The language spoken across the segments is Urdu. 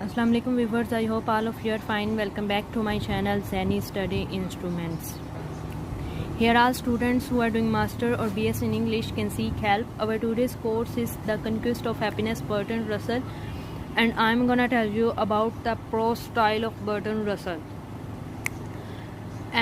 Assalamu alaikum viewers, I hope all of you are fine. Welcome back to my channel Zani Study Instruments. Here all students who are doing master or BS in English can seek help. Our today's course is The Conquest of Happiness, Bertrand Russell, and I'm gonna tell you about the prose style of Bertrand Russell.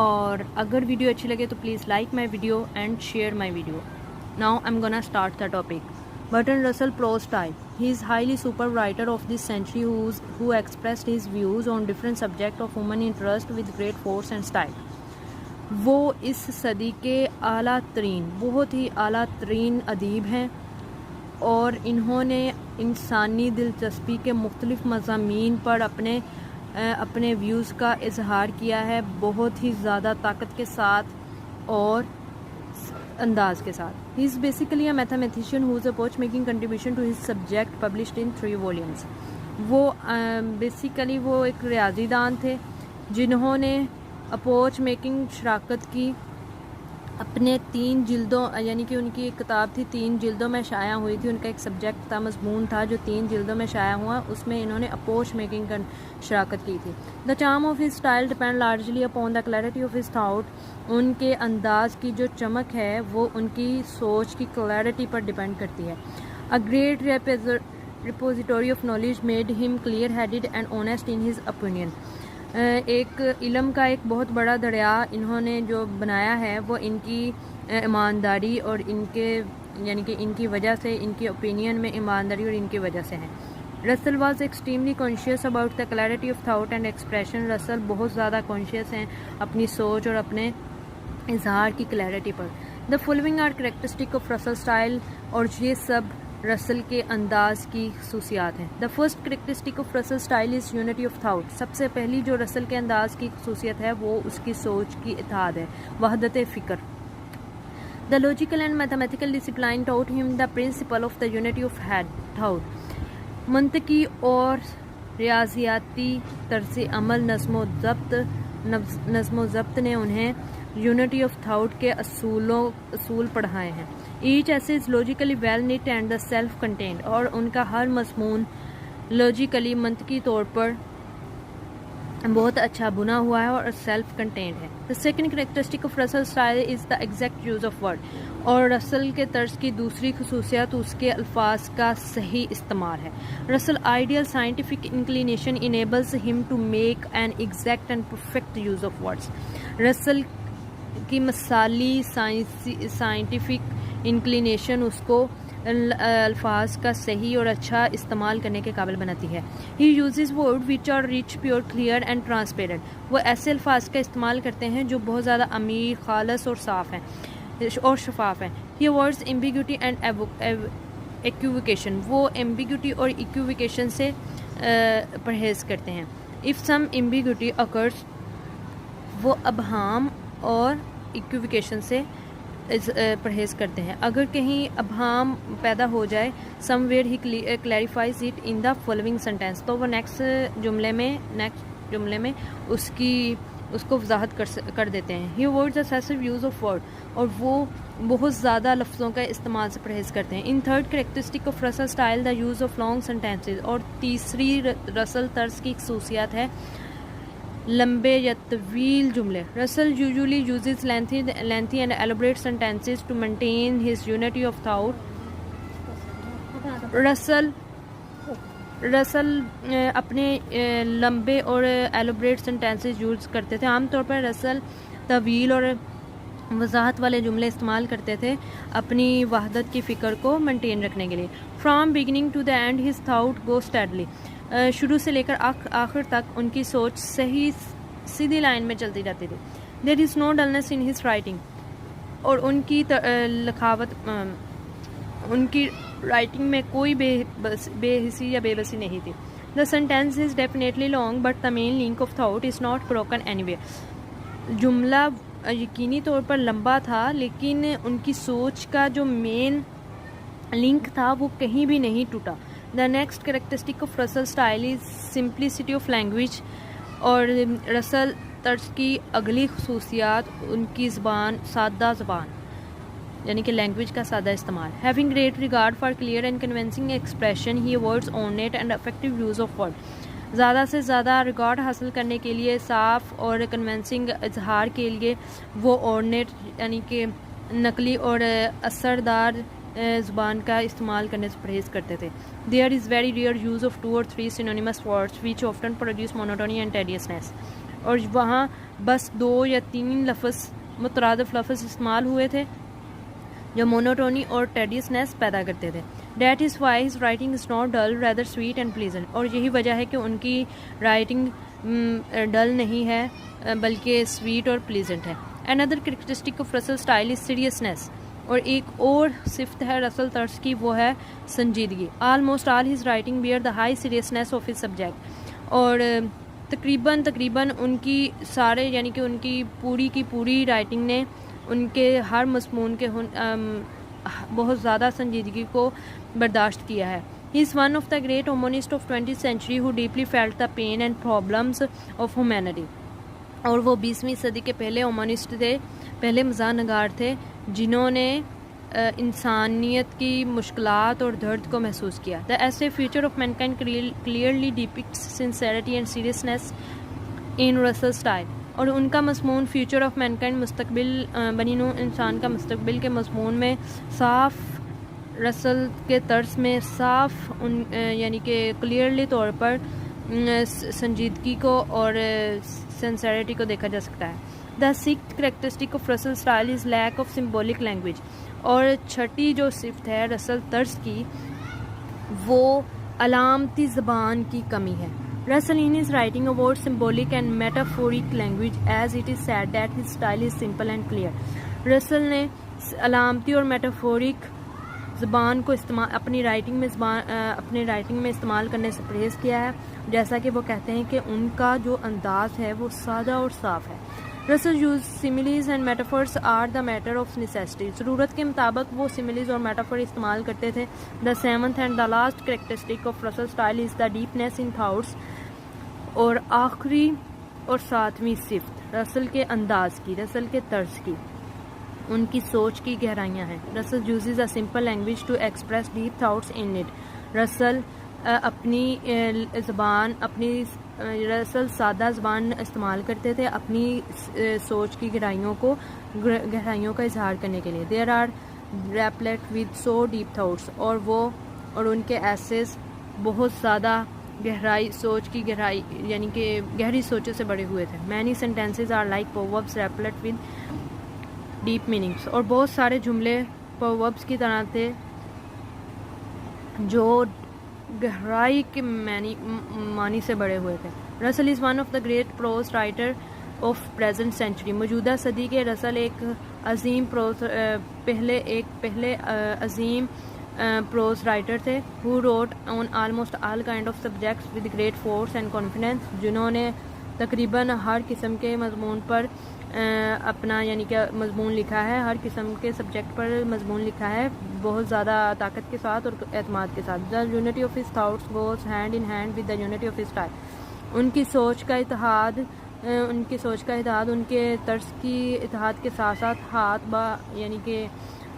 اور اگر ویڈیو اچھی لگے تو please like my video and share my video. Now I am gonna start the topic. Bertrand Russell prose type. He is highly super writer of this century who expressed his views on different subject of human interest with great force and style. وہ اس صدی کے اعلیٰ ترین, بہت ہی اعلیٰ ترین ادیب ہیں اور انہوں نے انسانی دلچسپی کے مختلف مضامین پر اپنے ویوز کا اظہار کیا ہے, بہت ہی زیادہ طاقت کے ساتھ اور انداز کے ساتھ. He is basically a mathematician whose approach making contribution to his subject published in 3 volumes. وہ بیسیکلی وہ ایک ریاضی دان تھے جنہوں نے اپروچ میکنگ شراکت کی اپنے 3 جلدوں, یعنی کہ ان کی ایک کتاب تھی 3 جلدوں میں شائع ہوئی تھی. ان کا ایک سبجیکٹ تھا, مضمون تھا جو 3 جلدوں میں شائع ہوا, اس میں انہوں نے اپروچ میکنگ کا شراکت کی تھی. The charm of his style depend largely upon the clarity of his thought. ان کے انداز کی جو چمک ہے وہ ان کی سوچ کی کلیئرٹی پر ڈپینڈ کرتی ہے. A great repository of knowledge made him clear headed and honest in his opinion. ایک علم کا ایک بہت بڑا دریا انہوں نے جو بنایا ہے وہ ان کی ایمانداری اور ان کے, یعنی کہ ان کی وجہ سے, ان کی اوپینین میں ایمانداری اور ان کی وجہ سے ہے. رسل was extremely conscious about the clarity of thought and expression. رسل بہت زیادہ کانشیس ہیں اپنی سوچ اور اپنے اظہار کی کلیئرٹی پر. The following are characteristic of Russell style, اور یہ سب رسل کے انداز کی خصوصیات ہیں. The first characteristic of Russell style is unity of thought. سب سے پہلی جو رسل کے انداز کی خصوصیت ہے وہ اس کی سوچ کی اتحاد ہے, وحدت فکر. The logical and mathematical discipline taught him the principle of the unity of thought. منطقی اور ریاضیاتی طرز عمل, نظم و ضبط نے انہیں یونٹی آف تھاٹ کے اصول پڑھائے ہیں. Each essay is logically well knit and the self contained, اور ان کا ہر مضمون لاجیکلی منطقی طور پر بہت اچھا بنا ہوا ہے اور سیلف کنٹینڈ ہے. The second characteristic of Russell style is the exact use of word. اور رسل کے طرز کی دوسری خصوصیت اس کے الفاظ کا صحیح استعمال ہے. Russell ideal scientific inclination enables ہم to make an exact and perfect use of words. Russell کی مثالی سائنٹیفک انکلینیشن اس کو الفاظ کا صحیح اور اچھا استعمال کرنے کے قابل بناتی ہے. He uses word which are rich, pure, clear and transparent. وہ ایسے الفاظ کا استعمال کرتے ہیں جو بہت زیادہ امیر, خالص اور صاف ہیں اور شفاف ہیں. He words ambiguity and ایکویویکیشن. وہ ایمبیگوٹی اور ایکویویکیشن سے پرہیز کرتے ہیں. اف سم ایمبیگوٹی اکرز, وہ ابہام اور ایکویویکیشن سے پرہیز کرتے ہیں. اگر کہیں ابہام پیدا ہو جائے, somewhere he clarifies it in the following sentence, تو وہ نیکسٹ جملے میں اس کو وضاحت کر دیتے ہیں. He words excessive use of word, اور وہ بہت زیادہ لفظوں کا استعمال سے پرہیز کرتے ہیں. In third characteristic of Russell style the use of long sentences. اور تیسری رسل طرز کی خصوصیت ہے لمبے یا طویل جملے. رسل usually uses lengthy and elaborate sentences to maintain his unity of thought. رسل اپنے لمبے اور ایلوبریٹ سینٹینسز یوز کرتے تھے. عام طور پر رسل طویل اور وضاحت والے جملے استعمال کرتے تھے اپنی وحدت کی فکر کو مینٹین رکھنے کے لیے. From beginning to the end his thought go steadily. شروع سے لے کر آخر تک ان کی سوچ صحیح سیدھی لائن میں چلتی جاتی تھی. دیر از نو ڈلنس ان ہز رائٹنگ. اور ان کی ان کی رائٹنگ میں کوئی بے حسی یا بے بسی نہیں تھی. The sentence is definitely long but the main link of thought is not broken anywhere. جملہ یقینی طور پر لمبا تھا لیکن ان کی سوچ کا جو مین لنک تھا وہ کہیں بھی نہیں ٹوٹا. The next characteristic of Russell style is simplicity of language. اور رسل طرز کی اگلی خصوصیات ان کی زبان, سادہ زبان. یعنی کہ لینگویج کا سادہ استعمال. Having great regard for clear and convincing expression he avoids ornate and affected use of word. زیادہ سے زیادہ ریکارڈ حاصل کرنے کے لیے صاف اور کنونسنگ اظہار کے لیے وہ اورنیٹ یعنی کہ نقلی اور اثردار زبان کا استعمال کرنے سے پرہیز کرتے تھے. There is very rare use of 2 or 3 synonymous words which often produce monotony and tediousness. اور وہاں بس 2 یا 3 لفظ مترادف لفظ استعمال ہوئے تھے جو مونوٹونی اور ٹیڈیسنیس پیدا کرتے تھے. That is why his writing is not dull, rather sweet and pleasant. اور یہی وجہ ہے کہ ان کی رائٹنگ ڈل نہیں ہے بلکہ سویٹ اور پلیزنٹ ہے. Another characteristic of Russell's style is seriousness. اور ایک اور صفت ہے رسل طرز کی، وہ ہے سنجیدگی. Almost all his writing bear the high seriousness of his subject. اور تقریباً ان کی سارے یعنی کہ ان کی پوری رائٹنگ نے ان کے ہر مضمون کے بہت زیادہ سنجیدگی کو برداشت کیا ہے. He is one of the great humanists of 20th century who deeply felt the pain and problems of humanity. اور وہ 20ویں صدی کے پہلے ہیومنسٹ تھے، پہلے مزاح نگار تھے جنہوں نے انسانیت کی مشکلات اور درد کو محسوس کیا. The essay Future of Mankind clearly depicts sincerity and seriousness in Russell's style. اور ان کا مضمون فیوچر آف مینکائنڈ مستقبل بنی نوع انسان کا مستقبل کے مضمون میں صاف رسل کے طرز میں صاف یعنی کہ کلیئرلی طور پر سنجیدگی کو اور سنسیریٹی کو دیکھا جا سکتا ہے. The sixth characteristic of Russell's style is lack of symbolic language. اور چھٹی جو صفت ہے رسل طرز کی وہ علامتی زبان کی کمی ہے. Russell in his writing avoids symbolic and metaphoric language as it is said that his style is simple and clear. رسل نے علامتی اور میٹافورک زبان کو اپنی رائٹنگ میں استعمال کرنے سے پرہیز کیا ہے، جیسا کہ وہ کہتے ہیں کہ ان کا جو انداز ہے وہ سادہ اور صاف ہے. Russell used similes and metaphors are the matter of necessity. ضرورت کے مطابق وہ similes اور metaphor استعمال کرتے تھے. The seventh and the last characteristic of Russell's style is the deepness in thoughts. اور آخری اور 7ویں صفت رسل کے انداز کی، رسل کے طرز کی، ان کی سوچ کی گہرائیاں ہیں. Russell uses a simple language to express deep thoughts in it. رسل رسل سادہ زبان استعمال کرتے تھے اپنی سوچ کی گہرائیوں کا اظہار کرنے کے لیے. There are replete with so deep thoughts. اور ان کے ایسیز بہت زیادہ سوچ کی گہرائی یعنی کہ گہری سوچوں سے بڑے ہوئے تھے. Many sentences are like proverbs replete with deep meanings. اور بہت سارے جملے proverbs کی طرح تھے جو گہرائی کے معنی سے بڑے ہوئے تھے. Russell is one of the great prose writer of present century. موجودہ صدی کے رسل ایک عظیم عظیم پروز رائٹر تھے. who wrote on almost all kind of subjects with great force and confidence. جنہوں نے تقریباً ہر قسم کے مضمون پر اپنا یعنی کہ مضمون لکھا ہے، ہر قسم کے سبجیکٹ پر مضمون لکھا ہے بہت زیادہ طاقت کے ساتھ اور اعتماد کے ساتھ. The unity of his thoughts goes hand in hand with the unity of his style. ان کی سوچ کا اتحاد ان کے طرز کی اتحاد کے ساتھ ساتھ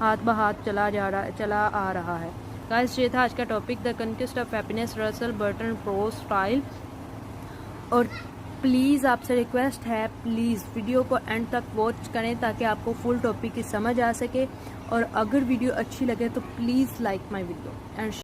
ہاتھ بہاتھ چلا آ رہا ہے. گائز یہ تھا آج کا topic, the conquest of happiness رسل برٹن پروز اسٹائل. اور پلیز آپ سے ریکویسٹ ہے پلیز ویڈیو کو اینڈ تک واچ کریں تاکہ آپ کو فل ٹاپک کی سمجھ آ سکے. اور اگر ویڈیو اچھی لگے تو please like my video and